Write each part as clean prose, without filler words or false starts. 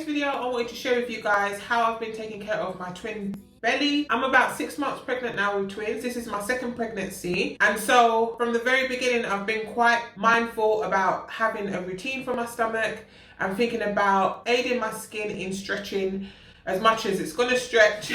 In this video, I wanted to share with you guys how I've been taking care of my twin belly. I'm about 6 months pregnant now with twins. This is my second pregnancy. And so from the very beginning, I've been quite mindful about having a routine for my stomach. I'm thinking about aiding my skin in stretching as much as it's gonna stretch,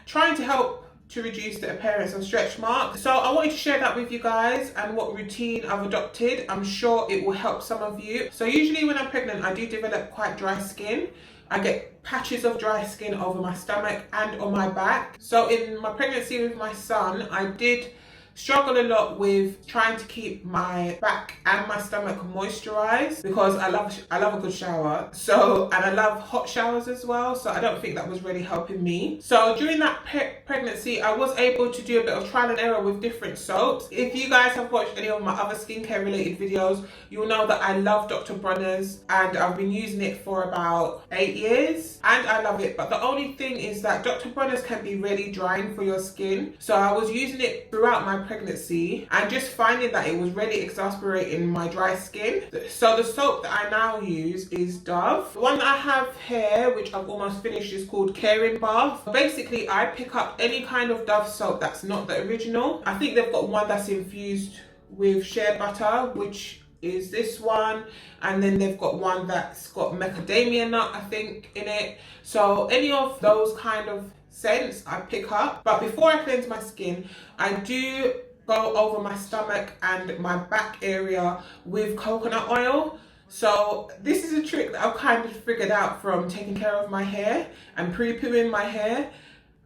trying to help to reduce the appearance of stretch marks. So I wanted to share that with you guys and what routine I've adopted. I'm sure it will help some of you. So usually when I'm pregnant, I do develop quite dry skin. I get patches of dry skin over my stomach and on my back. So in my pregnancy with my son, I did struggle a lot with trying to keep my back and my stomach moisturized because I love a good shower. And I love hot showers as well. So I don't think that was really helping me. So during that pregnancy, I was able to do a bit of trial and error with different soaps. If you guys have watched any of my other skincare related videos, you'll know that I love Dr. Bronner's and I've been using it for about 8 years and I love it. But the only thing is that Dr. Bronner's can be really drying for your skin. So I was using it throughout my pregnancy and just finding that it was really exasperating my dry skin. So the soap that I now use is Dove. The one that I have here, which I've almost finished, is called Caring Bath. Basically, I pick up any kind of Dove soap that's not the original. I think they've got one that's infused with shea butter, which is this one, and then they've got one that's got macadamia nut, I think, in it. So any of those kind of scents I pick up. But before I cleanse my skin, I do go over my stomach and my back area with coconut oil. So this is a trick that I've kind of figured out from taking care of my hair and pre-pooing my hair.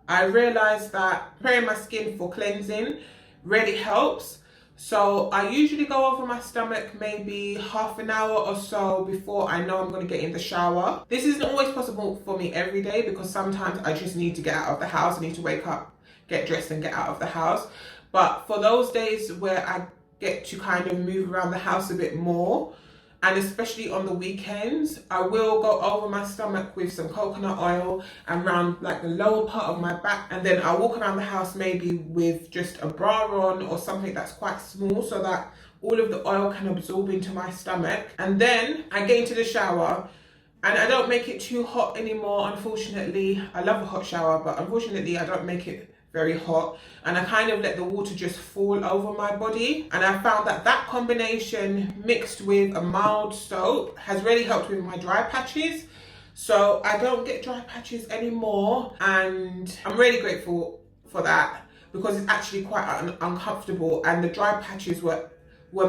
I realized that preparing my skin for cleansing really helps. So I usually go over my stomach maybe half an hour or so before I know I'm going to get in the shower. This isn't always possible for me every day because sometimes I just need to get out of the house. I need to wake up, get dressed and get out of the house. But for those days where I get to kind of move around the house a bit more, and especially on the weekends, I will go over my stomach with some coconut oil and around like the lower part of my back, and then I'll walk around the house maybe with just a bra on or something that's quite small so that all of the oil can absorb into my stomach. And then I get into the shower and I don't make it too hot anymore, unfortunately. I love a hot shower, but unfortunately I don't make it very hot, and I kind of let the water just fall over my body. And I found that that combination mixed with a mild soap has really helped with my dry patches. So I don't get dry patches anymore, and I'm really grateful for that because it's actually quite uncomfortable and the dry patches were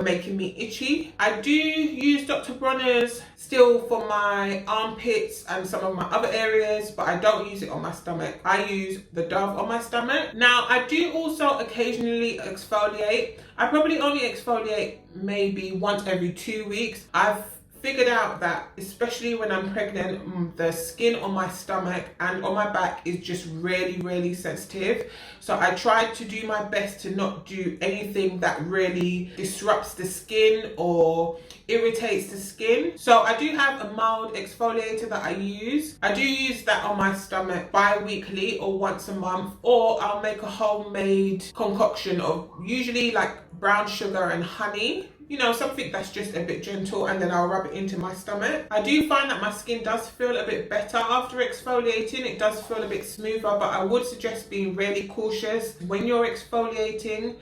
making me itchy. I do use Dr. Bronner's still for my armpits and some of my other areas, but I don't use it on my stomach. I use the Dove on my stomach. Now, I do also occasionally exfoliate. I probably only exfoliate maybe once every 2 weeks. I've figured out that especially when I'm pregnant, the skin on my stomach and on my back is just really sensitive. So I try to do my best to not do anything that really disrupts the skin or irritates the skin. So I do have a mild exfoliator that I use. I do use that on my stomach bi-weekly or once a month, or I'll make a homemade concoction of usually like brown sugar and honey. You know, something that's just a bit gentle, and then I'll rub it into my stomach. I do find that my skin does feel a bit better after exfoliating. It does feel a bit smoother, but I would suggest being really cautious when you're exfoliating.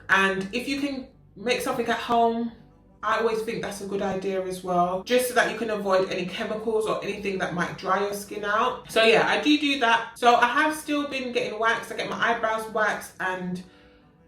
And if you can make something at home, I always think that's a good idea as well, just so that you can avoid any chemicals or anything that might dry your skin out. So yeah, I do that. So I have still been getting waxed. I get my eyebrows waxed and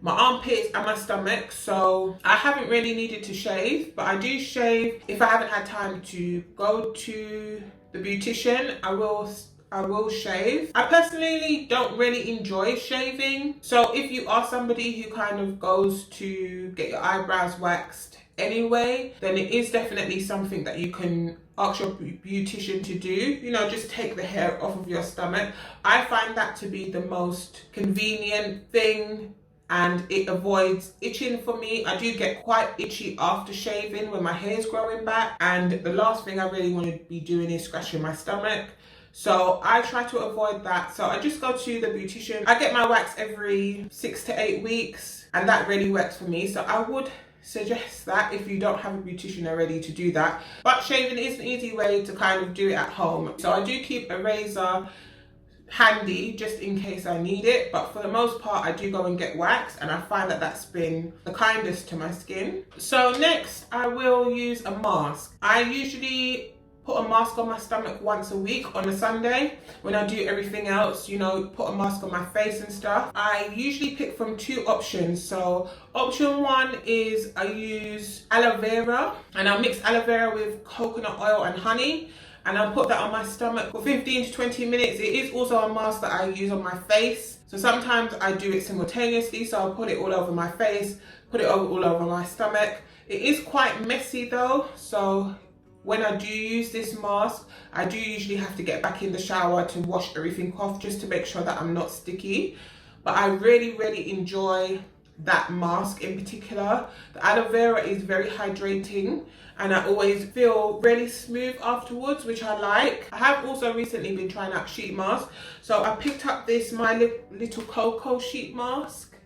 my armpits and my stomach, so I haven't really needed to shave, but I do shave if I haven't had time to go to the beautician. I will shave. I personally don't really enjoy shaving, so if you are somebody who kind of goes to get your eyebrows waxed anyway, then it is definitely something that you can ask your beautician to do. You know, just take the hair off of your stomach. I find that to be the most convenient thing, and it avoids itching for me. I do get quite itchy after shaving when my hair is growing back, and the last thing I really want to be doing is scratching my stomach. So I try to avoid that. So I just go to the beautician. I get my wax every 6 to 8 weeks, and that really works for me. So I would suggest that if you don't have a beautician already to do that. But shaving is an easy way to kind of do it at home. So I do keep a razor handy just in case I need it, but for the most part I do go and get wax, and I find that that's been the kindest to my skin. So next I will use a mask. I usually put a mask on my stomach once a week on a Sunday when I do everything else, you know, put a mask on my face and stuff. I usually pick from two options. So option one is I use aloe vera, and I'll mix aloe vera with coconut oil and honey, and I'll put that on my stomach for 15 to 20 minutes. It is also a mask that I use on my face. So sometimes I do it simultaneously, so I'll put it all over my face, put it all over my stomach. It is quite messy though, so when I do use this mask, I do usually have to get back in the shower to wash everything off just to make sure that I'm not sticky. But I really enjoy that mask in particular. The aloe vera is very hydrating, and I always feel really smooth afterwards, which I like. I have also recently been trying out sheet masks. So I picked up this My Little Coco sheet mask.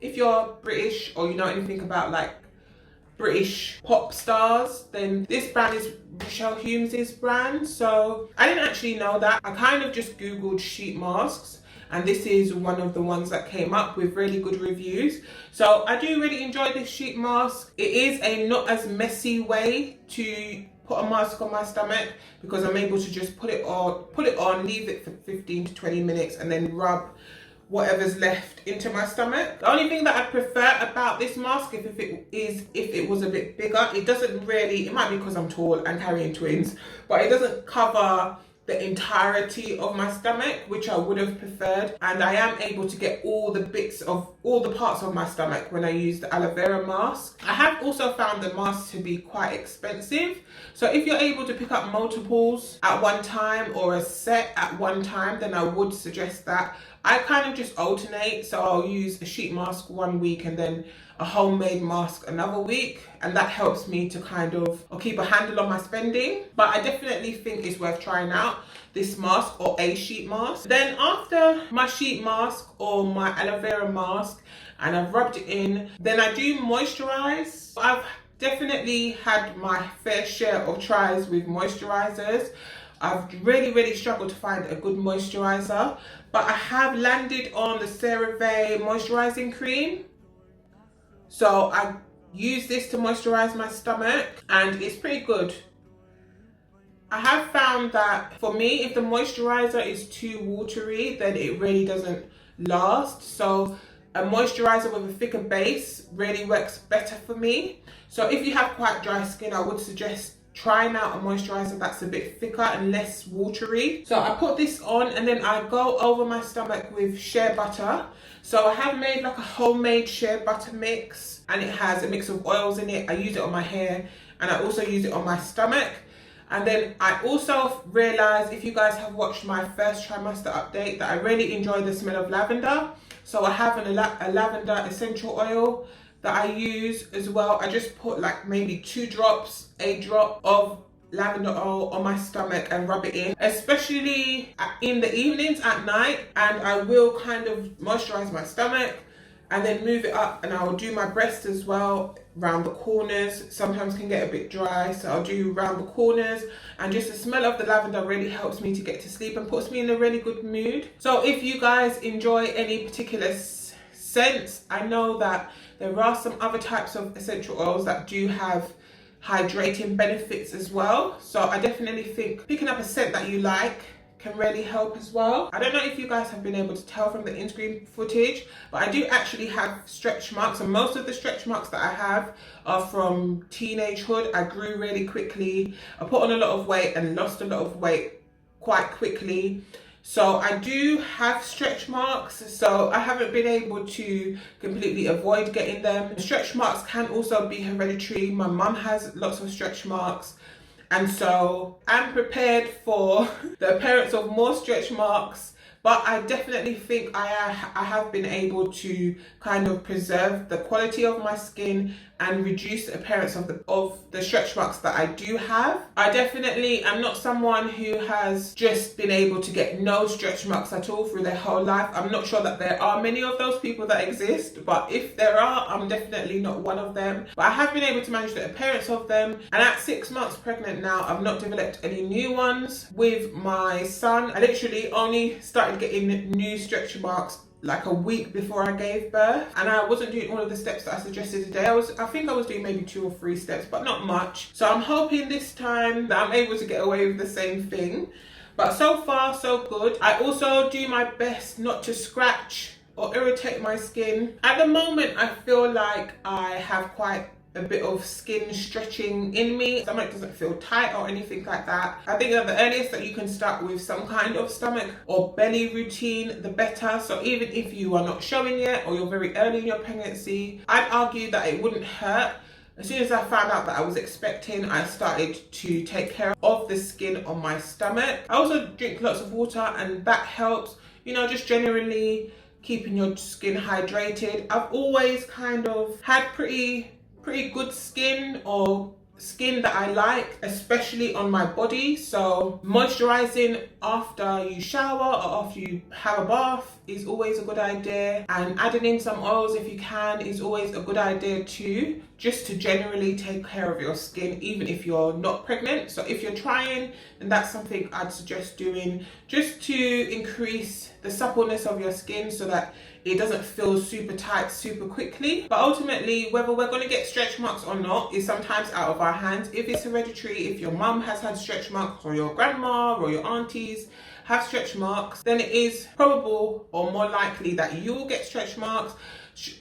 If you're British or you know anything about like British pop stars, then this brand is Michelle Humes' brand. So I didn't actually know that. I kind of just googled sheet masks, and this is one of the ones that came up with really good reviews. So I do really enjoy this sheet mask. It is a not as messy way to put a mask on my stomach, because I'm able to just put it on, leave it for 15 to 20 minutes, and then rub whatever's left into my stomach. The only thing that I prefer about this mask, if it was a bit bigger, it doesn't really, it might be because I'm tall and carrying twins, but it doesn't cover the entirety of my stomach, which I would have preferred. And I am able to get all the parts of my stomach when I use the aloe vera mask. I have also found the mask to be quite expensive. So if you're able to pick up multiples at one time or a set at one time, then I would suggest that. I kind of just alternate, so I'll use a sheet mask one week and then a homemade mask another week, and that helps me to kind of keep a handle on my spending. But I definitely think it's worth trying out this mask or a sheet mask. Then after my sheet mask or my aloe vera mask and I've rubbed it in, then I do moisturize. I've definitely had my fair share of tries with moisturizers. I've really struggled to find a good moisturizer, but I have landed on the CeraVe Moisturizing Cream. So I use this to moisturize my stomach, and it's pretty good. I have found that for me, if the moisturizer is too watery, then it really doesn't last. So a moisturizer with a thicker base really works better for me. So if you have quite dry skin, I would suggest trying out a moisturizer that's a bit thicker and less watery. So I put this on, and then I go over my stomach with shea butter. So I have made like a homemade shea butter mix, and it has a mix of oils in it. I use it on my hair, and I also use it on my stomach. And then I also realized, if you guys have watched my first trimester update, that I really enjoy the smell of lavender. So I have a lavender essential oil that I use as well. I just put like maybe 2 drops, a drop of lavender oil on my stomach and rub it in, especially in the evenings at night. And I will kind of moisturize my stomach and then move it up, and I will do my breast as well, round the corners. Sometimes can get a bit dry, so I'll do round the corners, and just the smell of the lavender really helps me to get to sleep and puts me in a really good mood. So if you guys enjoy any particular scents, I know that there are some other types of essential oils that do have hydrating benefits as well. So I definitely think picking up a scent that you like can really help as well. I don't know if you guys have been able to tell from the in-screen footage, but I do actually have stretch marks, and most of the stretch marks that I have are from teenagehood. I grew really quickly. I put on a lot of weight and lost a lot of weight quite quickly. So I do have stretch marks, so I haven't been able to completely avoid getting them. Stretch marks can also be hereditary. My mum has lots of stretch marks, and so I'm prepared for the appearance of more stretch marks, but I definitely think I have been able to kind of preserve the quality of my skin and reduce the appearance of the stretch marks that I do have. I definitely am not someone who has just been able to get no stretch marks at all through their whole life. I'm not sure that there are many of those people that exist, but if there are, I'm definitely not one of them. But I have been able to manage the appearance of them, and at 6 months pregnant now, I've not developed any new ones. With my son, I literally only started getting new stretch marks like a week before I gave birth, and I wasn't doing all of the steps that I suggested today. I think I was doing maybe 2 or 3 steps, but not much. So I'm hoping this time that I'm able to get away with the same thing. But so far so good. I also do my best not to scratch or irritate my skin. At the moment, I feel like I have quite a bit of skin stretching in me. Stomach doesn't feel tight or anything like that. I think that the earliest that you can start with some kind of stomach or belly routine, the better. So even if you are not showing yet, or you're very early in your pregnancy, I'd argue that it wouldn't hurt. As soon as I found out that I was expecting, I started to take care of the skin on my stomach. I also drink lots of water, and that helps, you know, just generally keeping your skin hydrated. I've always kind of had pretty good skin, or skin that I like, especially on my body. So moisturizing after you shower or after you have a bath is always a good idea, and adding in some oils if you can is always a good idea too, just to generally take care of your skin even if you're not pregnant. So if you're trying, then that's something I'd suggest doing, just to increase the suppleness of your skin so that it doesn't feel super tight super quickly. But ultimately, whether we're going to get stretch marks or not is sometimes out of our hands. If it's hereditary, if your mum has had stretch marks, or your grandma or your aunties have stretch marks, then it is probable or more likely that you will get stretch marks.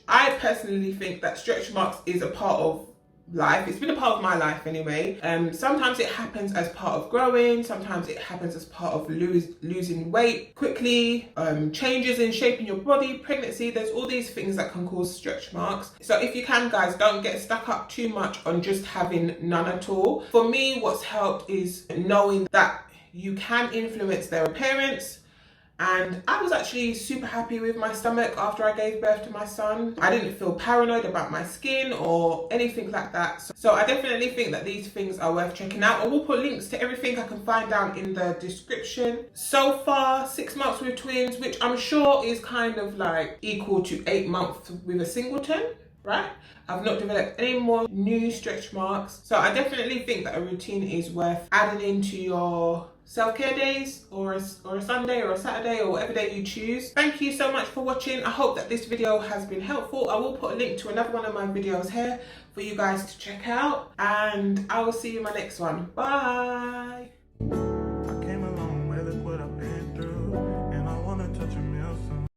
I personally think that stretch marks is a part of life. It's been a part of my life anyway. Sometimes it happens as part of growing, sometimes it happens as part of losing weight quickly, changes in shape in your body, pregnancy. There's all these things that can cause stretch marks. So if you can, guys, don't get stuck up too much on just having none at all. For me, what's helped is knowing that you can influence their appearance. And I was actually super happy with my stomach after I gave birth to my son. I didn't feel paranoid about my skin or anything like that. So I definitely think that these things are worth checking out. I will put links to everything I can find down in the description. So far, 6 months with twins, which I'm sure is kind of like equal to 8 months with a singleton, right? I've not developed any more new stretch marks. So I definitely think that a routine is worth adding into your self-care days, or a Sunday or a Saturday, or whatever day you choose. Thank you so much for watching. I hope that this video has been helpful. I will put a link to another one of my videos here for you guys to check out, and I will see you in my next one. Bye.